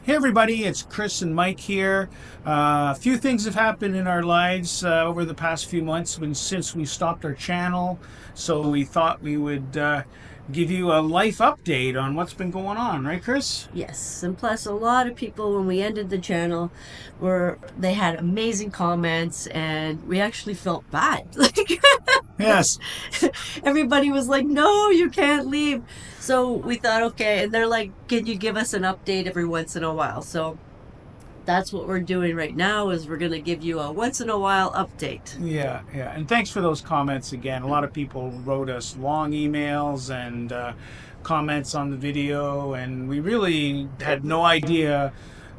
Hey everybody, it's Kris and Mike here. A few things have happened in our lives over the past few months since we stopped our channel. So we thought we would give you a life update on what's been going on, right, Kris? Yes, and plus a lot of people when we ended the channel were they had amazing comments and we actually felt bad. Like Yes. everybody was like, "No, you can't leave." So we thought, okay, and they're like, "Can you give us an update every once in a while?" So that's what we're doing right now is we're going to give you a once in a while update. Yeah. And thanks for those comments again. A lot of people wrote us long emails and comments on the video, and we really had no idea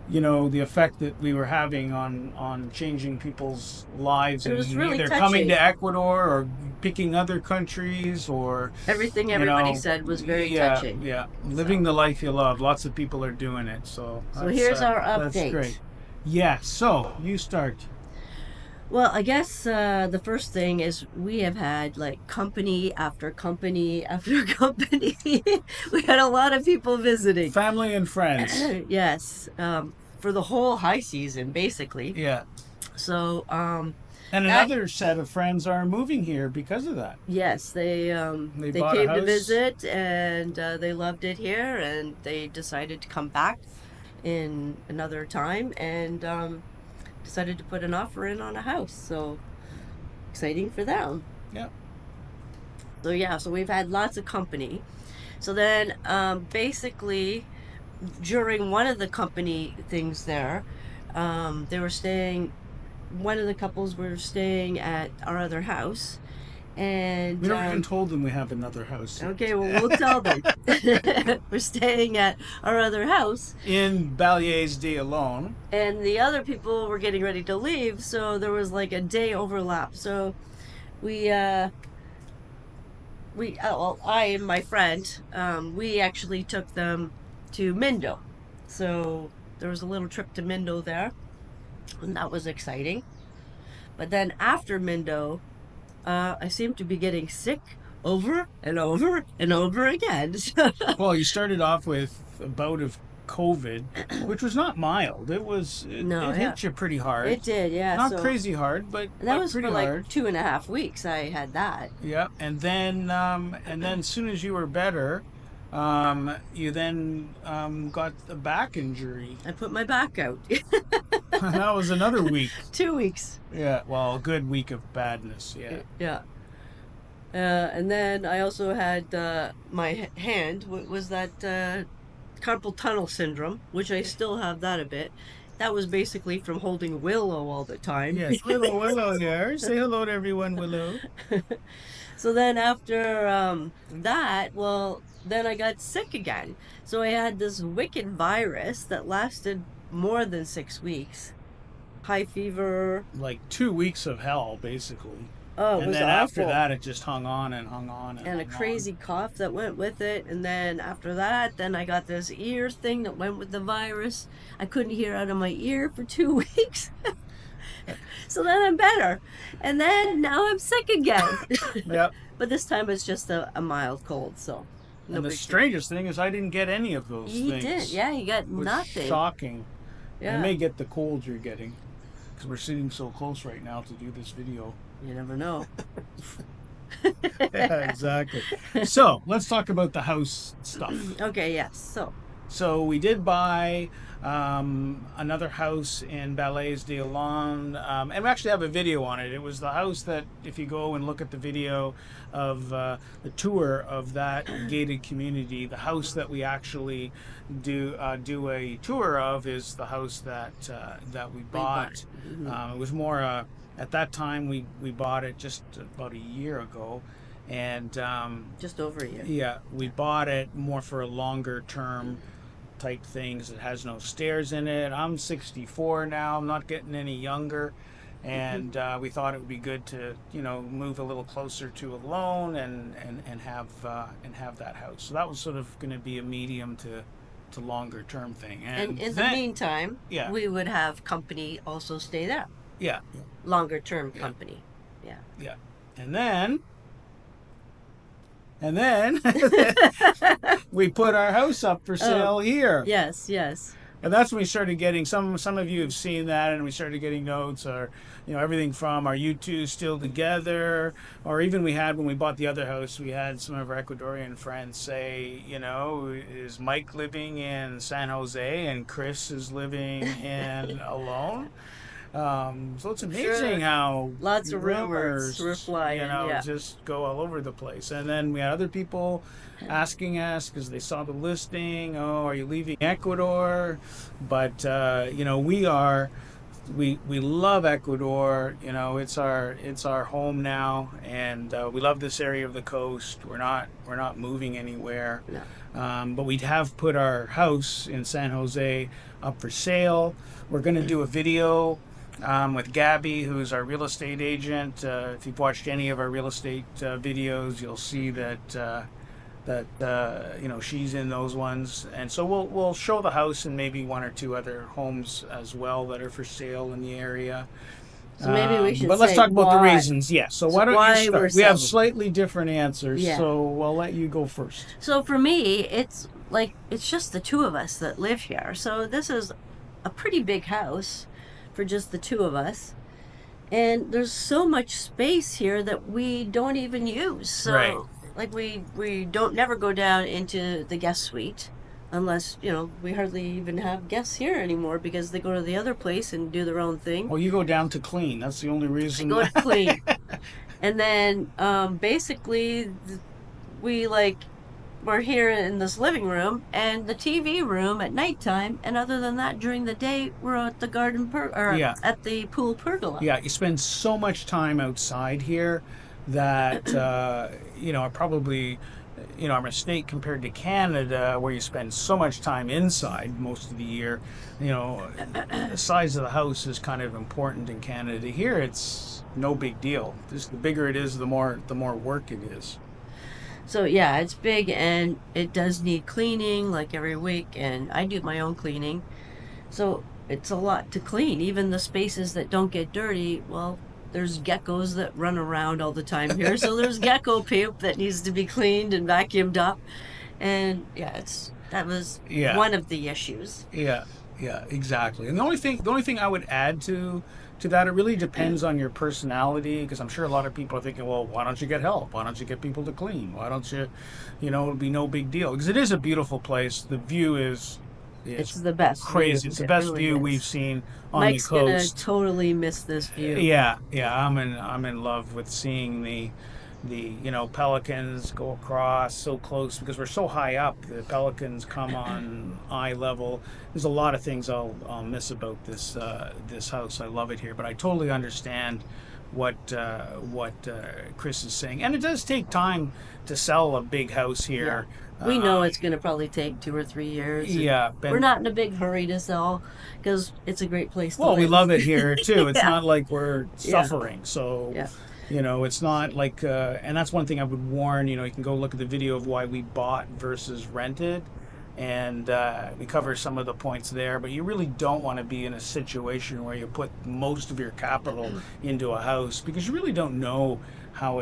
the effect that we were having on changing people's lives It was and really either coming touching. to Ecuador or picking other countries or Everything you everybody know said was very yeah touching. yeah living So, the life you love. Lots of people are doing it, so so here's our that's great. update. Yeah, so you start. Well, I guess the first thing is we have had like company after company after company. We had a lot of people visiting. Family and friends. Yes, for the whole high season, basically. Yeah, So and that another set of friends are moving here because of that. yes, they They they bought a came to house. visit and they loved it here, and they decided to come back in another time and decided to put an offer in on a house. So exciting for them. Yeah. So yeah, so we've had lots of company. So then, basically, during one of the company things there, they were staying. One of the couples were staying at our other house, We and never even told them we have another house okay, well, we'll tell them. We're staying at our other house, in Balliers Day alone. and the other people were getting ready to leave, so there was like a day overlap. So we well, I and my friend, we actually took them to Mindo. So there was a little trip to Mindo there, and that was exciting. But then after Mindo, I seemed to be getting sick over and over and over again. Well, you started off with a bout of COVID, which was not mild. No, It yeah, hit you pretty hard. it did, yeah. Not So crazy hard, and that but was pretty for like hard. 2.5 weeks. I had that. Yeah, and then as soon as you were better, you then got a back injury. I put my back out. That was another week. 2 weeks. Yeah, well, a good week of badness. Yeah. Yeah. And then I also had my hand was that carpal tunnel syndrome, which I still have that a bit. That was basically from holding Willow all the time. Yes, Willow here. Say hello to everyone, Willow. So then after that, well, then I got sick again. So I had this wicked virus that lasted more than 6 weeks. High fever. Like 2 weeks of hell, basically. Oh, it And was then after awful. that, it just hung on and hung on and And a hung on. crazy cough that went with it. And then after that, then I got this ear thing that went with the virus. I couldn't hear out of my ear for 2 weeks. So then I'm better. And then now I'm sick again. Yep. But this time it's just a mild cold. So no And the big deal. strangest thing is I didn't get any of those He did. things. Yeah, he got It was nothing. shocking. I Yeah. may get the cold you're getting because we're sitting so close right now to do this video. You never know. Yeah, exactly. So let's talk about the house stuff. Okay, yes. So, So we did buy another house in Ballets de Alon, and we actually have a video on it. It was the house that, if you go and look at the video of the tour of that gated community, the house that we actually do a tour of is the house that we we bought. bought. It was more at that time we bought it just about a year ago, and Just over a year. yeah, we bought it more for a longer term type things. It has no stairs in it. I'm 64 now. I'm not getting any younger, and we thought it would be good to move a little closer to a loan and have that house. So that was sort of going to be a medium to longer term thing. And And in the then meantime, yeah we would have company also stay there. yeah Longer term yeah company. Yeah. yeah, and then we put our house up for Oh, sale here. yes, yes. And that's when we started getting some of you have seen that, and we started getting notes, or everything from, are you two still together, or even we had, when we bought the other house, we had some of our Ecuadorian friends say, is Mike living in San Jose and Kris is living in alone. So it's amazing Sure. how Lots of rumors were rumors, flying. Yeah. just go all over the place. And then we had other people asking us because they saw the listing. Oh, are you leaving Ecuador? But we love Ecuador. It's our home now, and we love this area of the coast. We're not moving anywhere. No. But we have put our house in San Jose up for sale. We're going to do a video with Gabby, who's our real estate agent. If you've watched any of our real estate videos, you'll see that she's in those ones, and so we'll show the house and maybe one or two other homes as well that are for sale in the area. So maybe we should But let's say talk about the why. reasons. Yeah. So So why don't why you we're start? We have selling. slightly different answers, Yeah. so I'll let you go first. So for me, it's just the two of us that live here. So this is a pretty big house for just the two of us. And there's so much space here that we don't even use. So Right. like we don't never go down into the guest suite unless, we hardly even have guests here anymore because they go to the other place and do their own thing. Well, you go down to clean. That's the only I reason. go to clean. And then basically we're here in this living room and the TV room at nighttime, and other than that, during the day, we're at the Yeah. at the pool pergola. Yeah, you spend so much time outside here that probably our mistake compared to Canada, where you spend so much time inside most of the year. The size of the house is kind of important in Canada. Here, it's no big deal. Just the bigger it is, the more work it is. So yeah, it's big and it does need cleaning like every week, and I do my own cleaning. So it's a lot to clean. Even the spaces that don't get dirty, well, there's geckos that run around all the time here. So there's gecko poop that needs to be cleaned and vacuumed up. And yeah, that was Yeah. one of the issues. Yeah, exactly. And the only thing I would add to that, it really depends on your personality, because I'm sure a lot of people are thinking, well, why don't you get help? Why don't you get people to clean? Why don't you, it'll be no big deal, because it is a beautiful place. The view is It's the best crazy. view. It's the It best really view is. we've seen on Mike's the gonna coast. totally miss this view. Yeah, I'm in love with seeing the pelicans go across so close, because we're so high up. The pelicans come on eye level. There's a lot of things I'll miss about this house. I love it here, but I totally understand what Kris is saying, and it does take time to sell a big house here. We know it's going to probably take 2 or 3 years. and Yeah, We're not in a big hurry to sell because it's a great place to Well, live. we love it here too. It's Yeah. not like we're Yeah. suffering. So, Yeah. it's not like, and that's one thing I would warn. You can go look at the video of why we bought versus rented, and we cover some of the points there. But you really don't want to be in a situation where you put most of your capital into a house, because you really don't know how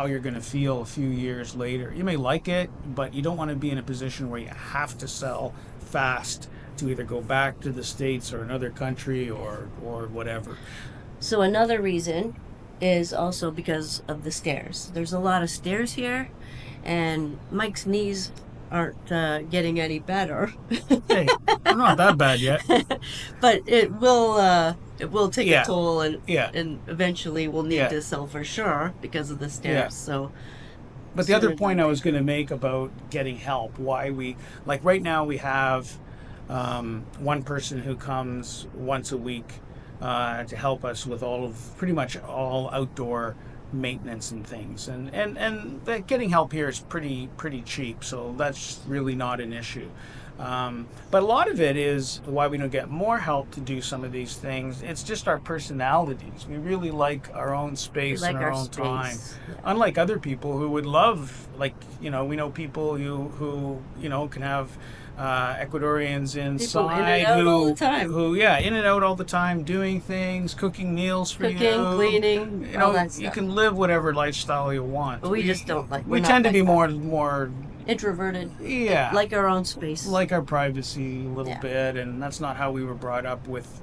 you're going to feel a few years later. You may like it, but you don't want to be in a position where you have to sell fast to either go back to the States or another country or whatever. So another reason is also because of the stairs. There's a lot of stairs here, and Mike's knees aren't getting any better. Hey, I'm not that bad yet. But it will take Yeah. a toll, and Yeah. eventually we'll need Yeah. to sell for sure because of the stairs. Yeah. So But the other sooner point than I was going to make about getting help, why we, like right now we have one person who comes once a week to help us with pretty much all outdoor maintenance and things, and getting help here is pretty cheap, so that's really not an issue. But a lot of it is why we don't get more help to do some of these things. It's just our personalities. We really like our own space We like and our our own space. time. Yeah. Unlike other people who would love, we know people who can have Ecuadorians inside in and out all the time. in and out all the time, doing things, cooking meals for Cooking, you, cleaning, all that you stuff. can live whatever lifestyle you want. But we just don't like. We we're tend not to be like that. more introverted, Yeah, like our own space. like our privacy a little Yeah. bit, and that's not how we were brought up with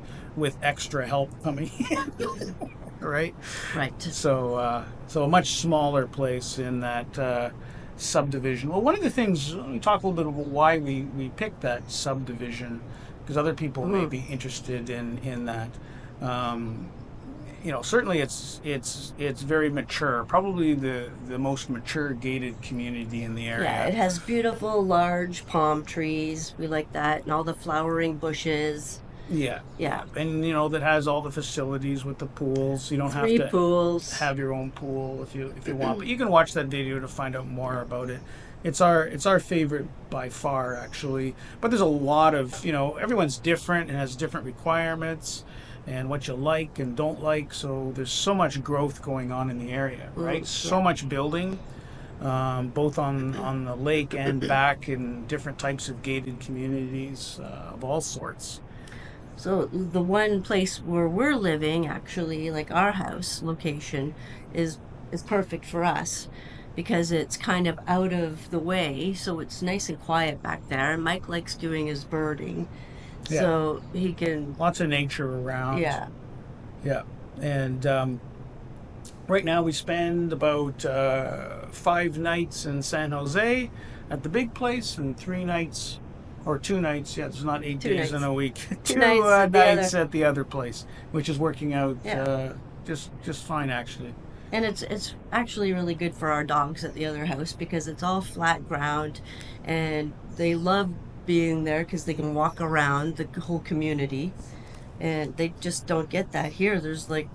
extra help coming in, right? Right. So a much smaller place in that subdivision. Well, one of the things, let me talk a little bit about why we picked that subdivision, because other people may Mm. be interested in that. Um, certainly it's very mature, probably the most mature gated community in the Yeah, area. it has beautiful large palm trees. We like that, and all the flowering bushes. Yeah, Yeah, yeah, and that has all the facilities with the pools. You don't have three to pools. have your own pool if you want, but you can watch that video to find out more about it. It's our favorite by far, actually. But there's a lot of everyone's different and has different requirements and what you like and don't like. So there's so much growth going on in the area, right? So Yeah. much building, both on the lake and back in different types of gated communities of all sorts. So the one place where we're living, actually, like our house location, is is perfect for us because it's kind of out of the way, so it's nice and quiet back there. And Mike likes doing his birding, Yeah, so he can, lots of nature around. yeah, Yeah, and right now we spend about 5 nights in San Jose at the big place, and 3 nights or 2 nights. Yeah, it's not eight two days in nights, a week. two Two nights at the other. nights at the other place, which is working out Yeah. just fine, actually. And it's actually really good for our dogs at the other house because it's all flat ground, and they love being there because they can walk around the whole community, and they just don't get that here. There's like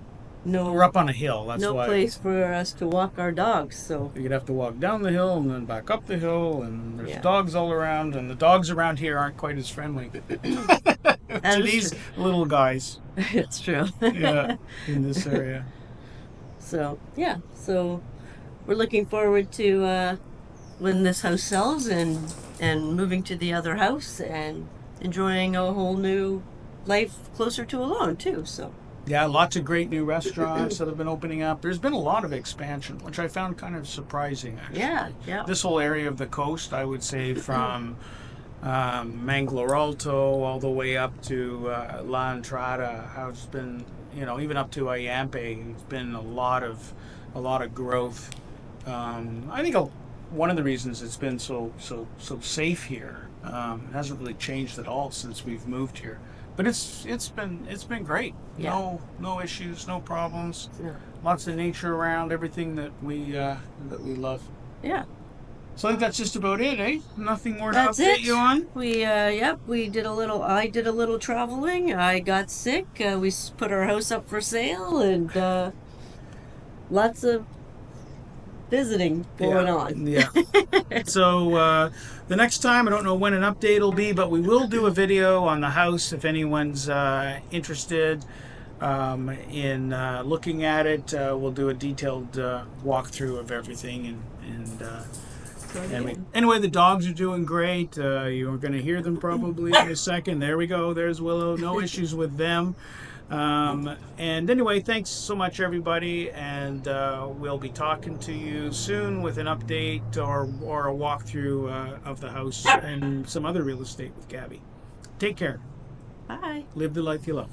We're no up on a hill, that's no why place for us to walk our dogs. So you'd have to walk down the hill and then back up the hill, and there's yeah, dogs all around, and the dogs around here aren't quite as friendly that to is true. these little guys. It's true. Yeah, in this area. So yeah, so we're looking forward to when this house sells and moving to the other house and enjoying a whole new life closer to a lawn too. So Yeah, lots of great new restaurants that have been opening up. There's been a lot of expansion, which I found kind of surprising, yeah, actually. yeah. This whole area of the coast, I would say, from Manglor Alto all the way up to La Entrada, has been, even up to Ayampe, it's been a lot of growth. I think one of the reasons it's been so safe here, it hasn't really changed at all since we've moved here. But it's been great. Yeah. No issues, no problems. Yeah. Lots of nature around, everything that we love. Yeah. So I think that's just about it, eh? Nothing more to That's update you it. on. We did a little, I did a little traveling. I got sick. We put our house up for sale, and lots of visiting going Yeah, on. yeah. So the next time, I don't know when an update will be, but we will do a video on the house if anyone's interested in looking at it. We'll do a detailed walkthrough of everything, anyway, the dogs are doing great. You're going to hear them probably in a second. There we go. There's Willow. No issues with them. And anyway, thanks so much, everybody. And we'll be talking to you soon with an update or a walkthrough of the house and some other real estate with Gabby. Take care. Bye. Live the life you love.